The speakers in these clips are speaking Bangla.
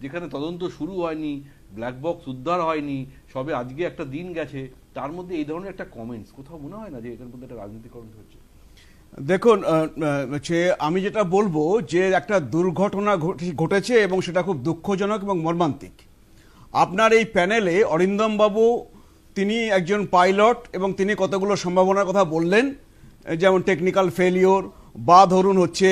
যেখানে তদন্ত শুরু হয়নি, ব্ল্যাক বক্স উদ্ধার হয়নি, সবে আজকে একটা দিন গেছে, তার মধ্যে এই ধরনের একটা কমেন্টস কোথাও মনে হয় না যে এটার মধ্যে একটা রাজনীতিকরণ হচ্ছে? দেখুন, আমি যেটা বলবো যে একটা দুর্ঘটনা ঘটেছে এবং সেটা খুব দুঃখজনক এবং মর্মান্তিক। আপনার এই প্যানেলে অরিন্দম বাবু তিনি একজন পাইলট এবং তিনি কতগুলো সম্ভাবনার কথা বললেন, যেমন টেকনিক্যাল ফেলিওর বা ধরুন হচ্ছে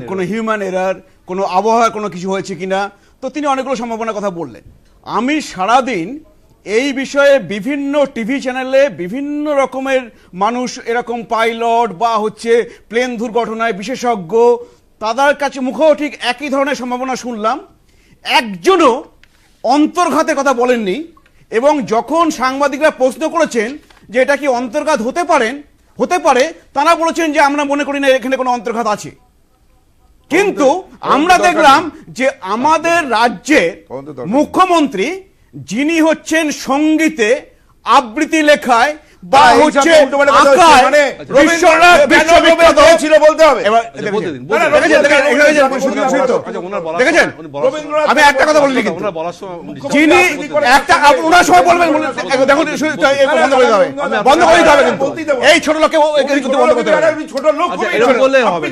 কোনো হিউম্যান এরার, কোনো আবহাওয়ার কোনো কিছু হয়েছে কিনা, তো তিনি অনেকগুলো সম্ভাবনার কথা বললেন। আমি সারাদিন এই বিষয়ে বিভিন্ন টিভি চ্যানেলে বিভিন্ন রকমের মানুষ, এরকম পাইলট বা হচ্ছে প্লেন দুর্ঘটনায় বিশেষজ্ঞ, তাদের কাছে মুখেও ঠিক একই ধরনের সম্ভাবনা শুনলাম। একজনও অন্তর্ঘাতের কথা বলেননি। এবং যখন সাংবাদিকরা প্রশ্ন করেছেন যে এটা কি অন্তর্ঘাত হতে পারে, তারা বলেছেন যে আমরা মনে করি না এখানে কোনো অন্তর্ঘাত আছে। কিন্তু আমরা দেখলাম যে আমাদের রাজ্যের মুখ্যমন্ত্রী, যিনি হচ্ছেন সঙ্গীতে, আবৃত্তি লেখায় বা হচ্ছে আমি একটা কথা বলি, যিনি একটা ওনার সময় বলবেন, দেখুন বন্ধ করে দিতে হবে, কিন্তু এই ছোট লোককে বন্ধ করতে হবে। ছোট লোক বললে হবে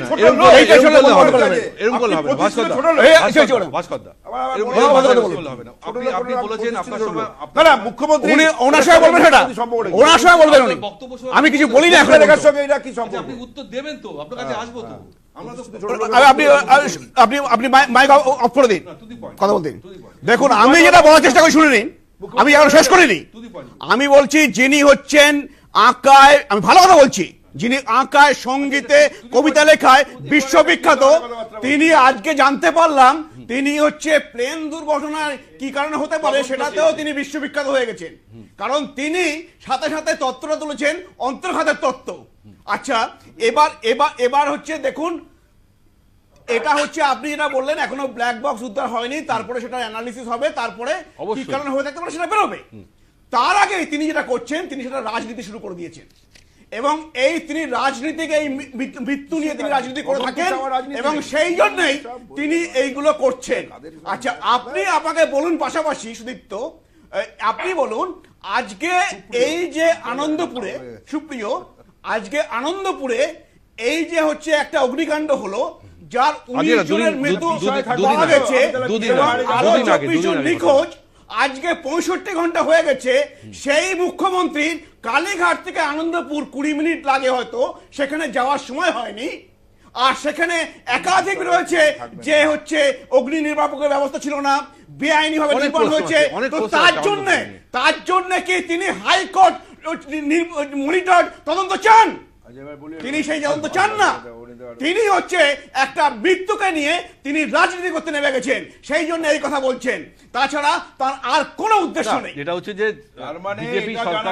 না, মুখ্যমন্ত্রী ওনার সময় বলবেন, সেটা ওনার সময় বলবেন উনি, আমি কিছু বলি না। এখন আপনি উত্তর দেবেন তো, আপনার কাছে আসবো তো। আপনি মাইক অফ করে দিন, কথা বলতেন। দেখুন, আমি যেটা বলার চেষ্টা করি শুনে নিন, আমি এখন শেষ করিনি। আমি বলছি যিনি হচ্ছেন আঁকায়, আমি ভালো কথা বলছি, যিনি আঁকায়, সঙ্গীতে, কবিতা লেখায় বিশ্ববিখ্যাত, তিনি আজকে জানতে পারলাম তিনি হচ্ছে প্লেন দুর্ঘটনায় কি কারণে হতে পারে সেটাতেও তিনি বিশ্ববিখ্যাত হয়ে গেছেন। কারণ তিনি সাথে সাথে তত্ত্বটা তুলেছেন অন্তর্ঘাতের তত্ত্ব। আচ্ছা, এবার হচ্ছে দেখুন, এটা হচ্ছে আপনি যেটা বললেন, এখনো ব্ল্যাক বক্স উদ্ধার হয়নি, তারপরে সেটা অ্যানালিসিস হবে, তারপরে কি কারণে হয়ে থাকতে পারে সেটা বেরোবে। তার আগে তিনি যেটা করছেন, তিনি সেটা রাজনীতি শুরু করে দিয়েছেন। এবং তিনি রাজনীতিকে, এই মৃত্যু নিয়ে তিনি রাজনীতি করে থাকেন এবং সেই জন্যই তিনি এইগুলো করছেন। আচ্ছা, আপনি আমাকে বলুন পাশাপাশি, সুদীপ্ত, আপনি বলুন আজকে এই যে আনন্দপুরে, সুপ্রিয়, আজকে আনন্দপুরে এই যে হচ্ছে একটা অগ্নিকাণ্ড হলো, যার 19 জনের মৃত্যু পাওয়া গেছে এবং আরো 24 জন নিখোঁজ, আজকে 65 ঘন্টা হয়ে গেছে। সেই মুখ্যমন্ত্রীর কালীঘাট থেকে আনন্দপুর 20 মিনিট লাগে হয়তো, সেখানে যাওয়ার সময় হয়নি। আর সেখানে একাধিক রয়েছে যে হচ্ছে অগ্নি নির্বাপকের ব্যবস্থা ছিল না, বেআইনি ভাবে নির্মাণ হয়েছে। তো তার জন্য কি তিনি হাইকোর্ট মনিটর তদন্ত চান? তিনি সেই তদন্ত চান না। তিনি হচ্ছে একটা মৃত্যুকে নিয়ে তিনি রাজনীতি করতে নেমে গেছেন, সেই জন্য এই কথা বলছেন। তাছাড়া তার আর কোনো উদ্দেশ্য নেই। এটা হচ্ছে যে